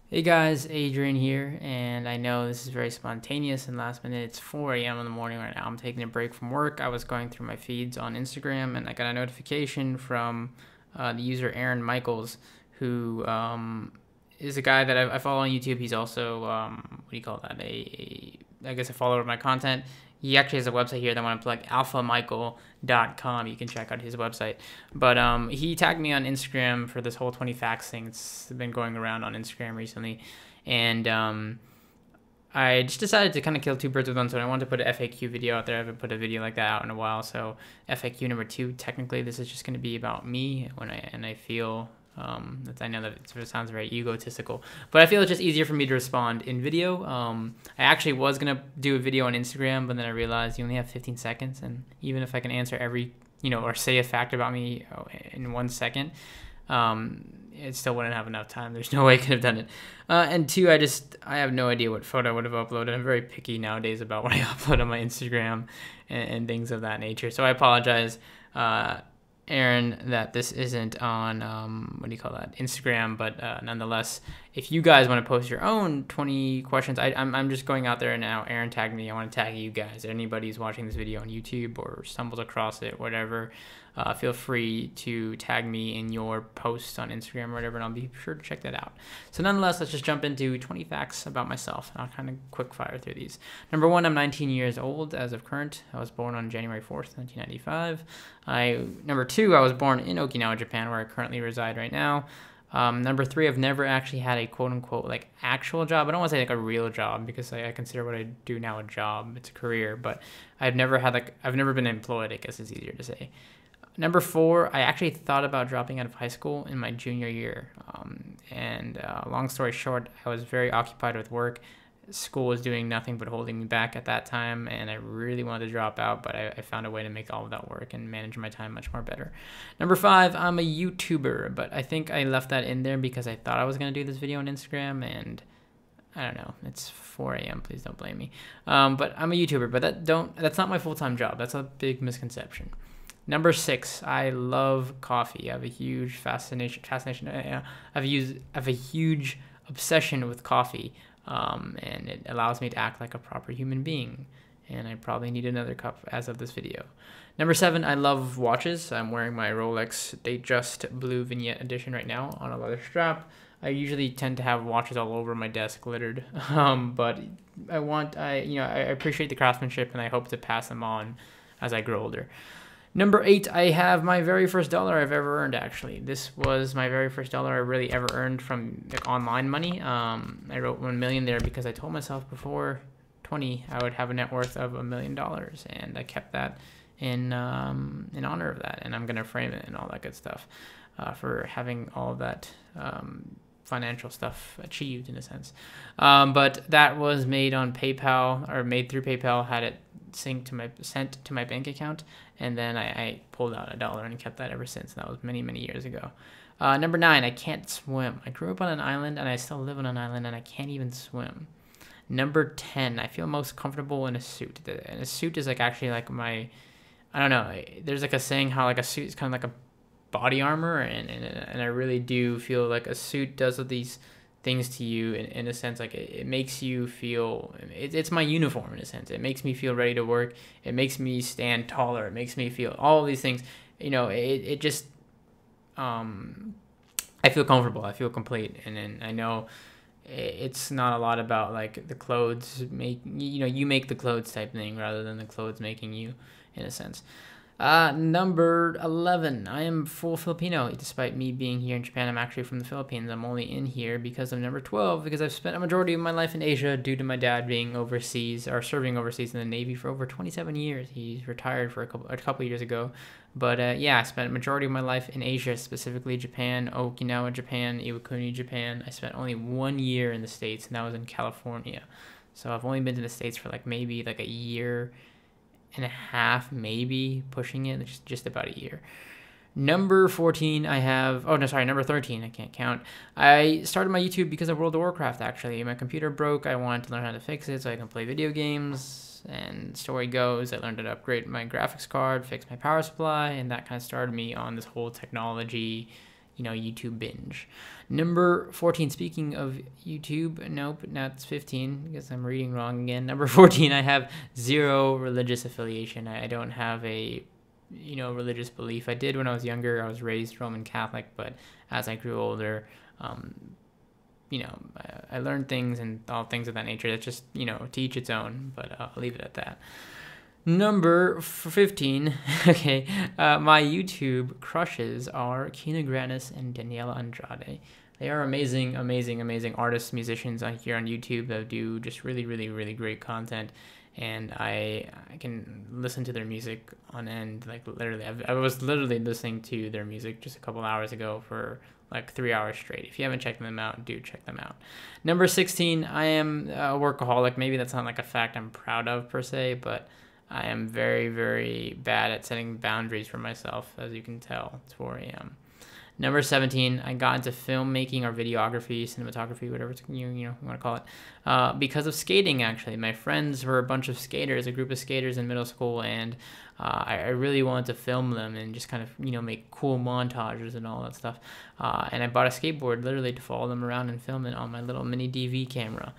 Hey guys, Adrian here, and I know this is very spontaneous and last minute. It's 4 a.m. in the morning right now. I'm taking a break from work. I was going through my feeds on Instagram, and I got a notification from the user Aaron Michaels, who is a guy that I follow on YouTube. He's also, what do you call that? I guess a follower of my content. He actually has a website here that I want to plug, alphamichael.com. You can check out his website. But he tagged me on Instagram for this whole 20 facts thing. It's been going around on Instagram recently. And I just decided to kind of kill two birds with one stone. I wanted to put an FAQ video out there. I haven't put a video like that out in a while. So FAQ number 2, technically, this is just going to be about me I feel I know that it sort of sounds very egotistical, but I feel it's just easier for me to respond in video. I actually was gonna do a video on Instagram, but then I realized you only have 15 seconds, and even if I can answer every, or say a fact about me in 1 second, it still wouldn't have enough time. There's no way I could have done it. And 2, I have no idea what photo I would have uploaded. I'm very picky nowadays about what I upload on my Instagram and things of that nature. So I apologize. Aaron, that this isn't on Instagram, but nonetheless, if you guys want to post your own 20 questions, I'm just going out there now. Aaron tagged me. I want to tag you guys. Anybody who's watching this video on YouTube or stumbles across it, whatever, feel free to tag me in your posts on Instagram or whatever, and I'll be sure to check that out. So nonetheless, let's just jump into 20 facts about myself. I'll kind of quick fire through these. Number 1, I'm 19 years old as of current. I was born on January 4th, 1995. Number 2, I was born in Okinawa, Japan, where I currently reside right now. Number 3, I've never actually had a quote-unquote actual job. I don't want to say a real job, because I consider what I do now a job. It's a career, but I've never been employed, I guess is easier to say. Number 4, I actually thought about dropping out of high school in my junior year. Long story short, I was very occupied with work. School was doing nothing but holding me back at that time, and I really wanted to drop out, but I found a way to make all of that work and manage my time much more better. Number 5, I'm a YouTuber, but I think I left that in there because I thought I was going to do this video on Instagram, and I don't know, it's 4 a.m., please don't blame me. But I'm a YouTuber, but that's not my full-time job. That's a big misconception. Number 6, I love coffee. I have a huge fascination. I have a huge obsession with coffee, and it allows me to act like a proper human being. And I probably need another cup as of this video. Number 7, I love watches. I'm wearing my Rolex Datejust Blue Vignette Edition right now on a leather strap. I usually tend to have watches all over my desk littered, but I appreciate the craftsmanship, and I hope to pass them on as I grow older. Number 8, I have my very first dollar I've ever earned, actually. This was my very first dollar I really ever earned from online money. I wrote 1 million there because I told myself before 20 I would have a net worth of $1 million, and I kept that in honor of that, and I'm going to frame it and all that good stuff for having all of that financial stuff achieved in a sense. But that was made on PayPal, or made through PayPal, had it sent to my bank account, and then I pulled out $1 and kept that ever since. That was many, many years ago. Number 9, I can't swim. I grew up on an island, and I still live on an island, and I can't even swim. Number 10, I feel most comfortable in a suit. And a suit is actually my, I don't know, there's a saying how a suit is kind of like a body armor, and I really do feel like a suit does these things to you in a sense. It makes you feel, it's my uniform in a sense. It makes me feel ready to work. It makes me stand taller. It makes me feel all of these things. It just I feel comfortable. I feel complete, and I know it's not a lot about the clothes you make the clothes type thing, rather than the clothes making you, in a sense. Number 11, I am full Filipino. Despite me being here in Japan, I'm actually from the Philippines. I'm only in here because of number 12, because I've spent a majority of my life in Asia due to my dad being overseas, or serving overseas in the Navy for over 27 years. He's retired for a couple years ago. But yeah, I spent a majority of my life in Asia, specifically Japan, Okinawa, Japan, Iwakuni, Japan. I spent only 1 year in the States, and that was in California. So I've only been to the States for maybe a year and a half, maybe pushing it, just about a year. Number 14, number 13, I can't count. I started my YouTube because of World of Warcraft, actually. My computer broke. I wanted to learn how to fix it so I can play video games, and story goes, I learned how to upgrade my graphics card, fix my power supply, and that kind of started me on this whole technology YouTube binge. Number 14, speaking of YouTube, nope, that's 15, because I'm reading wrong again. Number 14, I have zero religious affiliation. I don't have a, religious belief. I did when I was younger. I was raised Roman Catholic, but as I grew older, I learned things and all things of that nature. That's just, to each its own, but I'll leave it at that. Number 15, okay, my YouTube crushes are Cauguiran and Daniela Andrade. They are amazing, amazing, amazing artists, musicians here on YouTube that do just really, really, really great content. And I can listen to their music on end, like literally. I was literally listening to their music just a couple hours ago for like 3 hours straight. If you haven't checked them out, do check them out. Number 16, I am a workaholic. Maybe that's not like a fact I'm proud of per se, but I am very, very bad at setting boundaries for myself, as you can tell. It's 4 a.m. Number 17, I got into filmmaking or videography, cinematography, whatever you want to call it, because of skating, actually. My friends were a bunch of skaters, a group of skaters in middle school, and I really wanted to film them and just kind of, make cool montages and all that stuff. And I bought a skateboard literally to follow them around and film it on my little mini DV camera.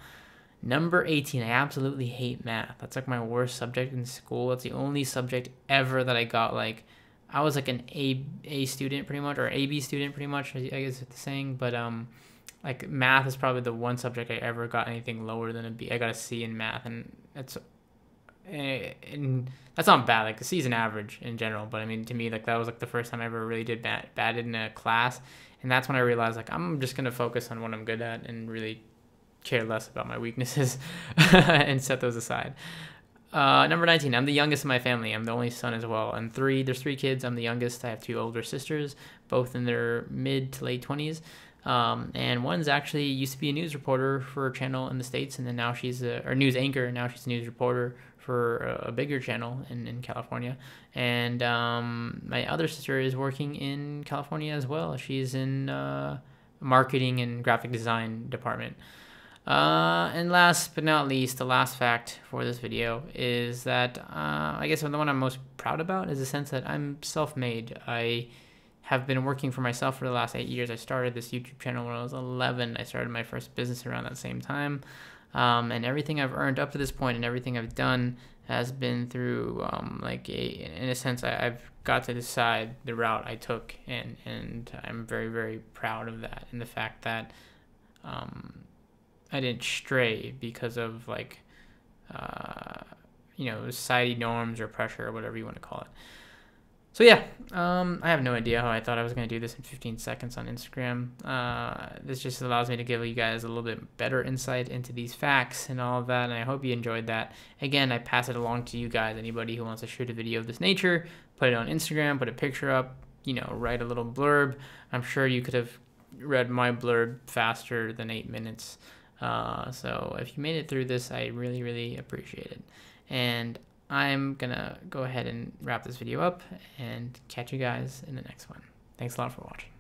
Number 18, I absolutely hate math. That's like my worst subject in school. It's the only subject ever that I got like, I was like an A student pretty much, or AB student pretty much, I guess it's the saying. But like math is probably the one subject I ever got anything lower than a B. I got a C in math, and that's not bad. Like a C is an average in general, but I mean to me like that was like the first time I ever really did bad in a class, and that's when I realized like I'm just gonna focus on what I'm good at and really care less about my weaknesses and set those aside. Number 19, I'm the youngest in my family. I'm the only son as well. And there's 3 kids. I'm the youngest. I have 2 older sisters, both in their mid to late 20s. And one's actually used to be a news reporter for a channel in the States, and then now she's a news anchor, and now she's a news reporter for a bigger channel in California. And my other sister is working in California as well. She's in marketing and graphic design department. And last but not least, the last fact for this video is that I guess the one I'm most proud about is the sense that I'm self-made. I have been working for myself for the last 8 years. I started this YouTube channel when I was 11. I started my first business around that same time. And everything I've earned up to this point and everything I've done has been through in a sense I've got to decide the route I took, and I'm very, very proud of that, and the fact that I didn't stray because of society norms or pressure or whatever you want to call it. So yeah, I have no idea how I thought I was going to do this in 15 seconds on Instagram. This just allows me to give you guys a little bit better insight into these facts and all of that, and I hope you enjoyed that. Again, I pass it along to you guys. Anybody who wants to shoot a video of this nature, put it on Instagram, put a picture up, write a little blurb. I'm sure you could have read my blurb faster than 8 minutes. So if you made it through this, I really, really appreciate it. And I'm gonna go ahead and wrap this video up and catch you guys in the next one. Thanks a lot for watching.